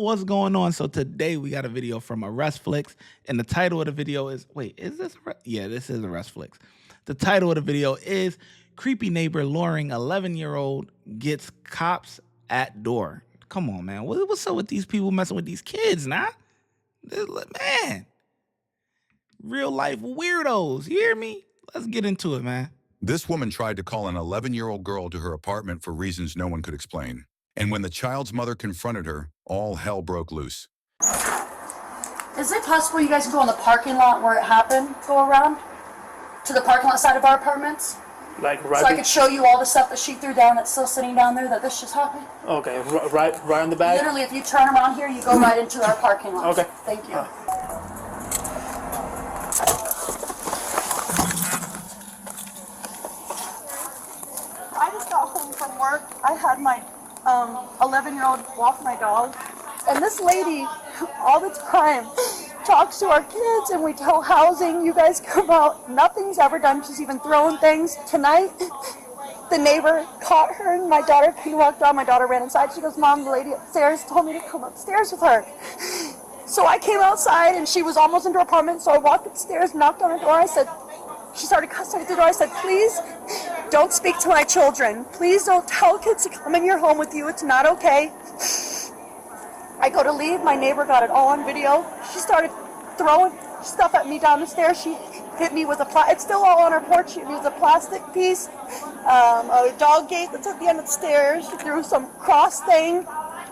what's going on? So today we got a video from ArrestFlix, and the title of the video is, wait, is this? Yeah, this is ArrestFlix. The title of the video is Creepy Neighbor Luring 11-year-old Gets Cops at Door. Come on, man. What's up with these people messing with these kids, nah? Man, real life weirdos. You hear me? Let's get into it, man. This woman tried to call an 11-year-old girl to her apartment for reasons no one could explain. And when the child's mother confronted her, all hell broke loose. Is it possible you guys can go in the parking lot where it happened, go around to the parking lot side of our apartments? Like right. So I could show you all the stuff that she threw down that's still sitting down there that this just happened? Okay, right on the back? Literally, if you turn around here, you go right into our parking lot. Okay. Thank you. I just got home from work. I had my 11-year-old walk my dog. And this lady, all the time, talks to our kids, and we tell housing, you guys come out. Nothing's ever done. She's even throwing things. Tonight, the neighbor caught her, and my daughter walked down. My daughter ran inside. She goes, Mom, the lady upstairs told me to come upstairs with her. So I came outside, and she was almost into her apartment, so I walked upstairs, knocked on her door. She started cussing at the door. I said, please don't speak to my children. Please don't tell kids to come in your home with you. It's not okay. I go to leave. My neighbor got it all on video. She started throwing stuff at me down the stairs. She hit me with it's still all on her porch. She hit me with a plastic piece, a dog gate that's at the end of the stairs. She threw some cross thing.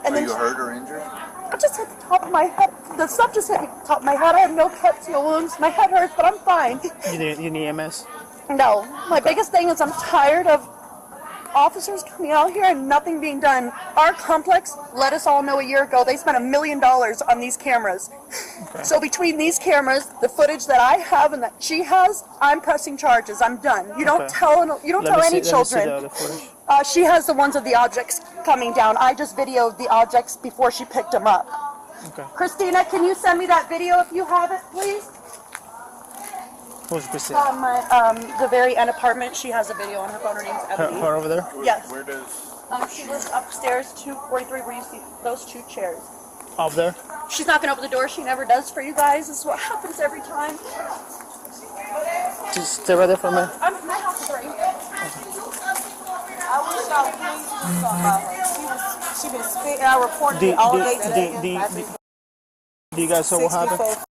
And Are you hurt or injured? I just hit the top of my head. The stuff just hit me the top of my head. I have no cuts, no wounds. My head hurts, but I'm fine. You need EMS? No. My biggest thing is I'm tired of officers coming out here and nothing being done. Our complex let us all know a year ago they spent $1 million on these cameras. Okay. So between these cameras, the footage that I have and that she has, I'm pressing charges. I'm done. You don't tell any children. She has the ones of the objects coming down. I just videoed the objects before she picked them up. Okay. Christina, can you send me that video if you have it, please? Who's Christina? The very end apartment. She has a video on her phone. Her name's Ebony. Her over there? Yes. Where does... She lives upstairs, 243, where you see those two chairs. Up there? She's not going to open the door. She never does for you guys. This is what happens every time. Just stay right there for a minute. My house is right here. I wish I was pleased to do something about her. She been spitting. I reported it all day. Do you guys see what happened?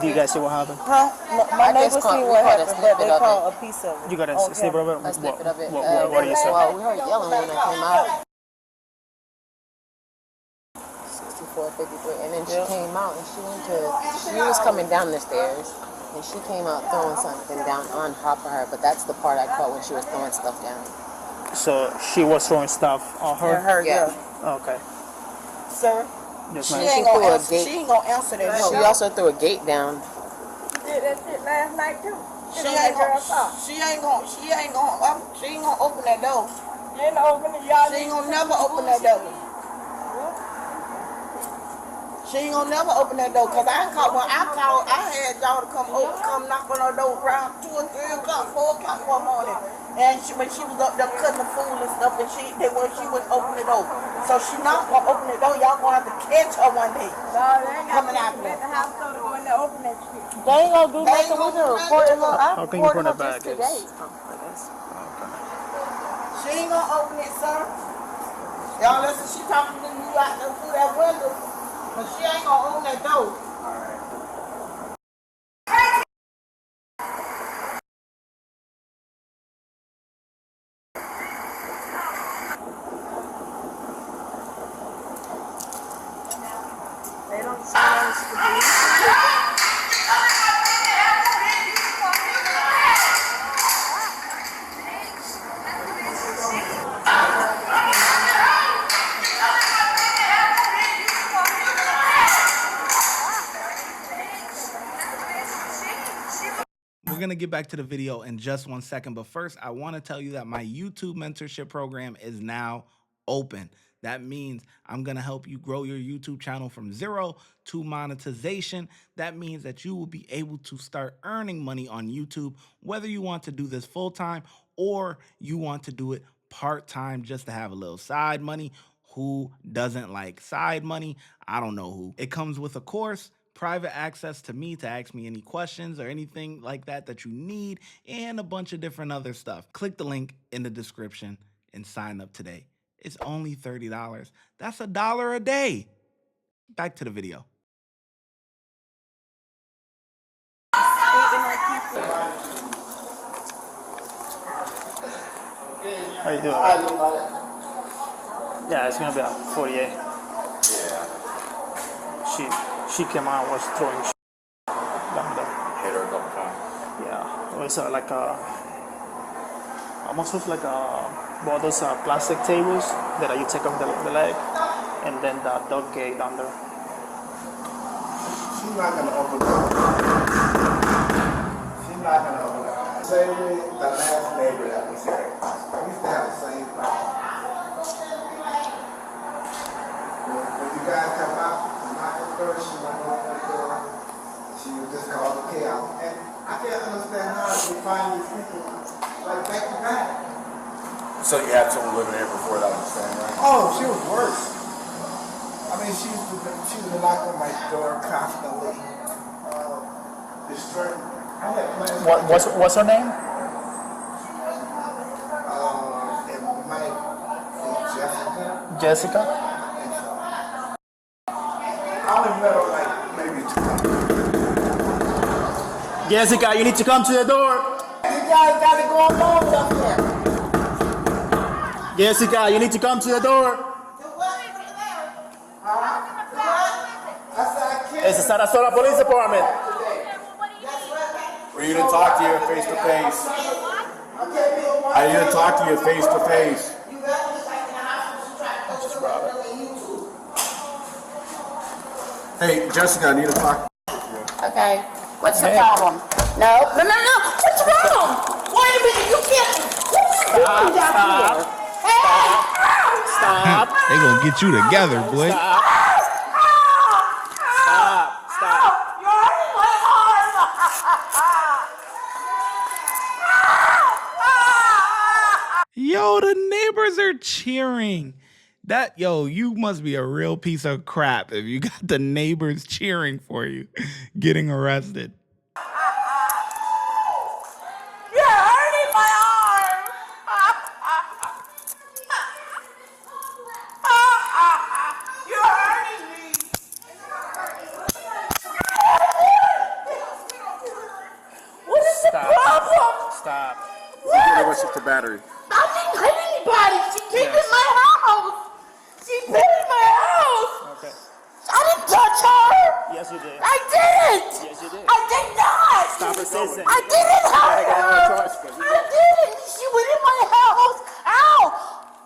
Do you guys see what happened? Huh? My neighbors see what happened, but they caught a piece of it. You got a snippet of it? A snippet of it. What do you say? Well, we heard yelling when I came out. 6453, and then she came out and she was coming down the stairs, and she came out throwing something down on top of her, but that's the part I caught when she was throwing stuff down. So she was throwing stuff on her? Yeah. Okay. Sir? Yes, She ain't gonna answer that. She also threw a gate down. She did that shit last night too. She ain't gonna open that door. She ain't gonna never open that door. She ain't gonna never open that door, cause I had y'all to come knock on her door around 2 or 3 o'clock, 4 o'clock one morning. And when she was up there cutting the food and stuff, and she wouldn't open the door. So she not gonna open the door. Y'all gonna have to catch her one day. Coming out there. They ain't gonna do nothing with her. How can you put it back? She ain't gonna open it, sir. Y'all listen, she talking to you out there through that window. But she ain't gonna open that door. They don't sound to be. We're going to get back to the video in just 1 second, but first I want to tell you that my YouTube mentorship program is now open. That means I'm going to help you grow your YouTube channel from 0 to monetization. That means that you will be able to start earning money on YouTube, whether you want to do this full-time or you want to do it part-time just to have a little side money. Who doesn't like side money? I don't know who. It comes with a course, private access to me to ask me any questions or anything like that that you need, and a bunch of different other stuff. Click the link in the description and sign up today. It's only $30. That's $1 a day. Back to the video. How you doing? Yeah, it's gonna be at 48. She came out and was throwing down there. Hit her a couple times. Yeah, it was like almost looks like one of those plastic tables that you take off the leg, and then the dog gate down there. She's not gonna open up. She's not gonna open up. Same way the last neighbor that was here. We used to have the same problem. When you guys come out, to knock at the door, she won't open the door. She would just call the chaos. And I can't understand how we find these people like back to back. So you had someone living here before that was the same, right? Oh, she was worse. I mean, she was knocking on my door constantly. Destroying. I had plans. What's her name? It might be Jessica. Jessica. I only met her like maybe 2 months. Jessica, you need to come to the door. You guys gotta go alone up there. Jessica, you need to come to the door. I said I can't. It's the Sarasota Police Department. We're here to talk to you face to face. I'm here to talk to you face to face. Hey, Jessica, I need to talk. Okay, what's the problem? No. What's wrong? Wait a minute, you can't. Stop. Stop. They gonna get you together, boy. Stop. You're hurting my arm. Yo, the neighbors are cheering. You must be a real piece of crap if you got the neighbors cheering for you getting arrested. You're hurting my arm. You're hurting me. What is the problem? Stop. What's with the battery? I didn't hit anybody. She came in my house. She been in my house. Okay. I didn't touch her. Yes, you did. I didn't. Yes, you did. I did not. Stop resisting. I didn't hurt her. I didn't. She went in my house. Ow.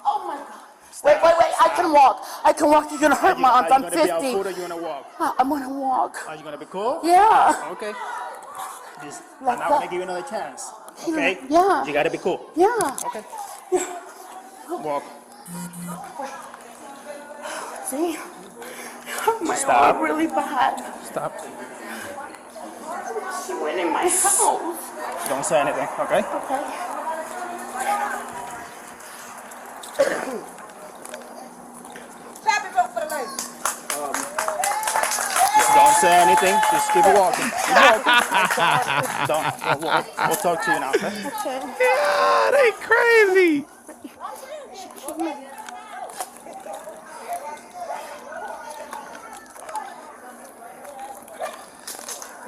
Oh my God. Wait. I can walk. You're going to hurt my arms. I'm 50. Are you going to be out food or you going to walk? I'm going to walk. Are you going to be cool? Yeah. Okay. I'm Like not going to that. give you another chance. Okay? Yeah. You got to be cool. Yeah. Okay. Walk. See? My Stop. arm really bad. Stop. She went in my house. Don't say anything, okay? Okay. Don't say anything. Just keep walking. Keep walking. We'll talk to you now, okay? Yeah, they crazy.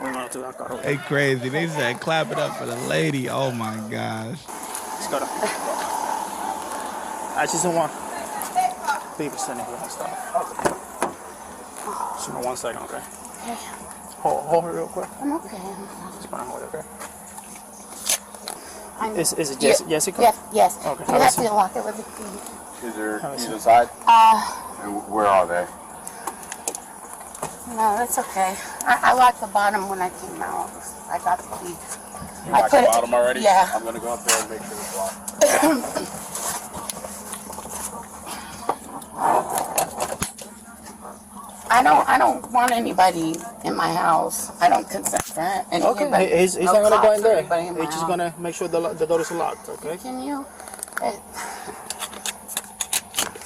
We're going to that car over. They crazy. They said clap it up for the lady. Oh my gosh. Let's go. I just don't want people sending you stuff. Just give me 1 second, okay? Hold it real quick. I'm okay. Just gonna hold it, okay? I'm, Is it Jessica? Yes. Okay. You have to lock it with the key. Is there either side? And where are they? No, that's okay. I locked the bottom when I came out. I got the key. You locked the bottom already? Yeah. I'm gonna go up there and make sure it's locked. I don't want anybody in my house. I don't consent for it. Okay, he's not gonna go in there. He's He's just gonna make sure the door is locked, okay? Can you?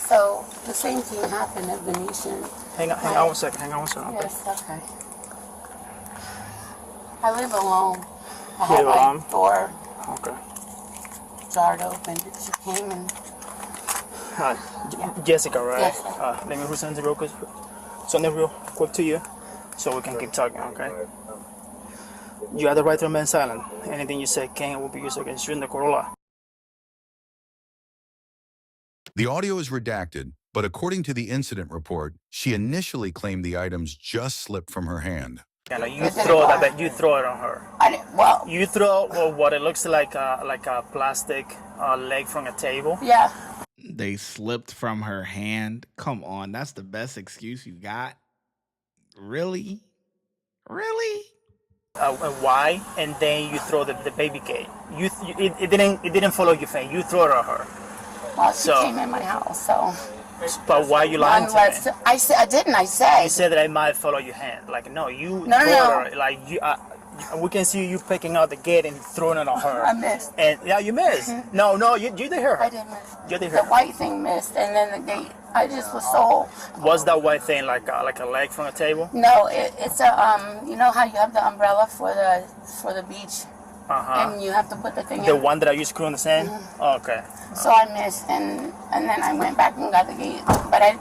So The same thing happened at Venetian. Hang on 1 second. Hang on 1 second. Yes, okay. I live alone. I You had live my alone? door Okay. jarred open. She came and Jessica, right? Yes. Let me present it real quick. Something real quick to you, so we can keep talking, okay? You have the right to remain silent. Anything you say can and will be used against you in the court of law. The audio is redacted, but according to the incident report, she initially claimed the items just slipped from her hand. And you throw that. You throw it on her. I didn't, well, You throw what it looks like a plastic leg from a table. yeah. They slipped from her hand. Come on, that's the best excuse you got? Really? Really? Why? And then you throw the baby gate. It didn't follow your fan. You throw it on her. Well, she So- came in my house, so. But why are you lying to me? I said, I didn't. I said. You said that I might follow your hand. Like no, you No, throw no. her. Like you, we can see you picking out the gate and throwing it on her. I missed. And yeah, you missed. No, you did hear her. I did miss. You did The hear her. white thing missed, and then the gate. I just was so. Was that white thing like a leg from a table? No, it's a You know how you have the umbrella for the beach, and you have to put the thing The in. one that I used to screw in the sand. Oh, okay. So I missed, and then I went back and got the gate, but and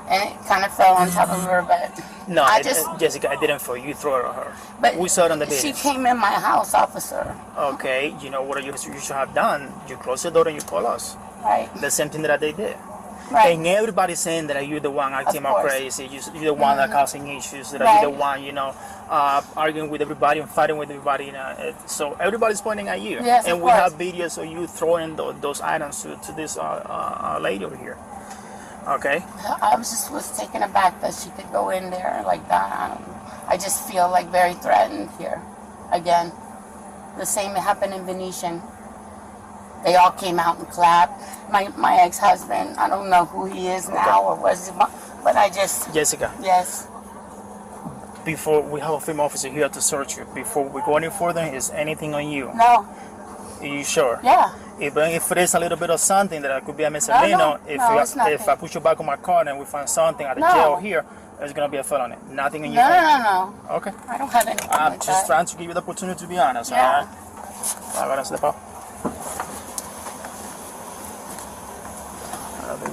it kind of fell on top of her. But No, I Jessica, I didn't for you. Throw it on her. But we saw it on the she video. came in my house, officer. Okay, you know what you should have done? You close the door and you call us. Right. The same thing that they did. Right. And everybody's saying that you're the one acting Of out course. crazy. You're the one that causing issues. That Right. you're the one, arguing with everybody and fighting with everybody. So everybody's pointing at you. Yes, and of we have course. videos of you throwing those items to this lady over here. Okay. I was taken aback that she could go in there like that. I just feel like very threatened here. Again, the same happened in Venetian. They all came out and clapped. My ex-husband, I don't know who he is now or was, but I just, Jessica, yes. before we have a female officer here to search you, before we go any further, is anything on you? No, Are you sure? yeah. Even if it is a little bit of something that could be a misdemeanor, No, it's nothing. if I put you back on my car and we find something at the No. jail here, it's gonna be a felony. Nothing in No, your hand. no. Okay. I don't have anything I'm like just that. trying to give you the opportunity to be honest. Yeah. Alright. I'm gonna step up.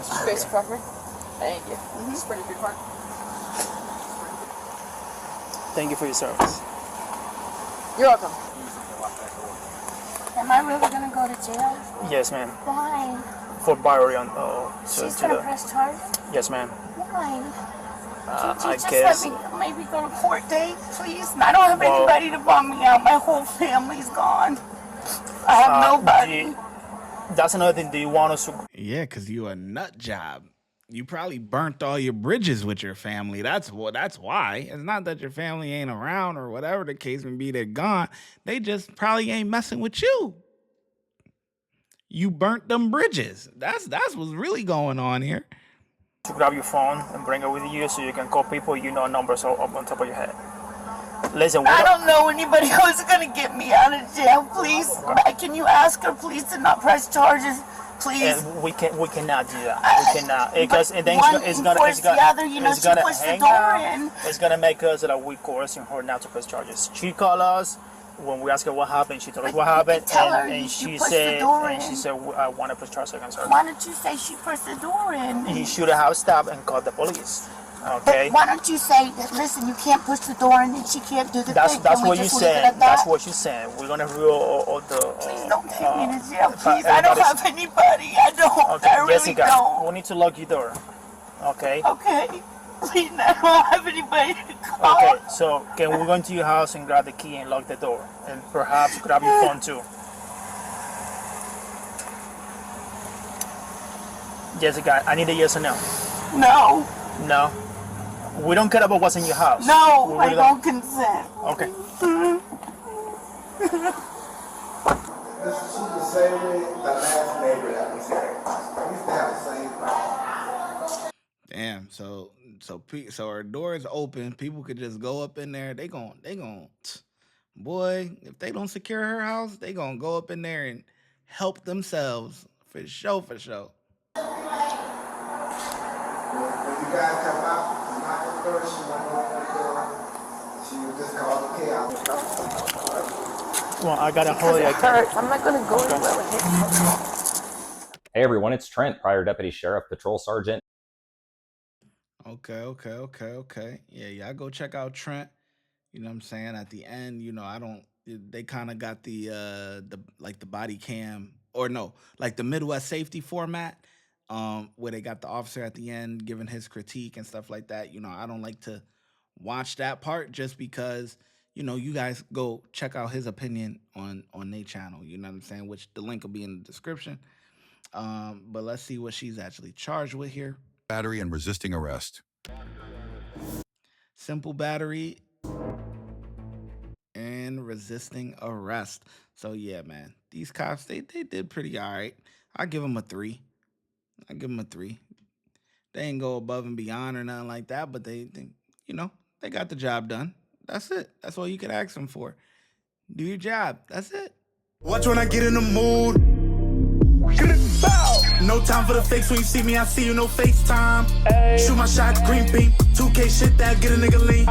Space Crawford. Thank you. It's pretty good one. Thank you for your service. You're welcome. Am I really gonna go to jail? Yes, ma'am. Why? For battery on She's to gonna the. press charge? Yes, ma'am. Why? Could you I just guess. let me maybe go to court date, please? I don't have Well- anybody to bum me out. My whole family's gone. I have nobody. That's another thing. Do you want us to? Yeah, because you a nut job. You probably burnt all your bridges with your family. That's why. It's not that your family ain't around or whatever the case may be, they're gone. They just probably ain't messing with you. You burnt them bridges. That's what's really going on here. To grab your phone and bring it with you so you can call people you know numbers up on top of your head. Listen, I don't know anybody who's gonna get me out of jail, please. Can you ask her, please, to not press charges, please? and we cannot do that. We cannot because and then one it's gonna enforce the other, you know, it's she gonna pushed the hang door her. in. It's gonna make us that we coercing her not to press charges. She called us when we asked her what happened. She told us But what you happened, tell her and you she pushed the said door and she in. said I want to press charges against her. Why don't you say she pushed the door in? He should have stopped and called the police. Okay. But why don't you say, listen, you can't push the door in and she can't do the That's thing. that's Can we what you just leave it said. at That's that? what you said. We're gonna rule all the. Please don't take me to jail, please. I don't have anybody. I don't. Okay, I really Jessica, don't. we need to lock your door. Okay. Okay. Please, I don't have anybody to call. Okay. So can we go into your house and grab the key and lock the door, and perhaps grab your phone too? Jessica, I need a yes or no. No. No. We don't care about what's in your house. No, We I really don't consent. Okay. This is the same way the last neighbor that was here. We used to have the same problem. Damn. So her door is open. People could just go up in there. They gon' boy, if they don't secure her house, they gonna go up in there and help themselves for sure. when you guys come out, knock on the door, she won't open the door. She will just cause chaos. Well, I got a Because holiday. it hurts. I'm not going to go anywhere with it. Hey everyone, it's Trent, prior deputy sheriff, patrol sergeant. Okay. Yeah, y'all go check out Trent. You know what I'm saying? At the end, you know, they kind of got the like the body cam, or no, like the Midwest safety format, where they got the officer at the end giving his critique and stuff like that. You know, I don't like to watch that part just because, you know, you guys go check out his opinion on their channel, you know what I'm saying? Which the link will be in the description. But let's see what she's actually charged with here. Battery and resisting arrest. Simple battery and resisting arrest. So yeah, man, these cops, they did pretty all right. I give them a 3. They ain't go above and beyond or nothing like that, but they you know, they got the job done. That's it. That's all you can ask them for. Do your job. That's it. Watch when I get in the mood. No time for the fakes. When you see me, I see you, no FaceTime. Shoot my shot, green beam. 2K shit that get a nigga lean.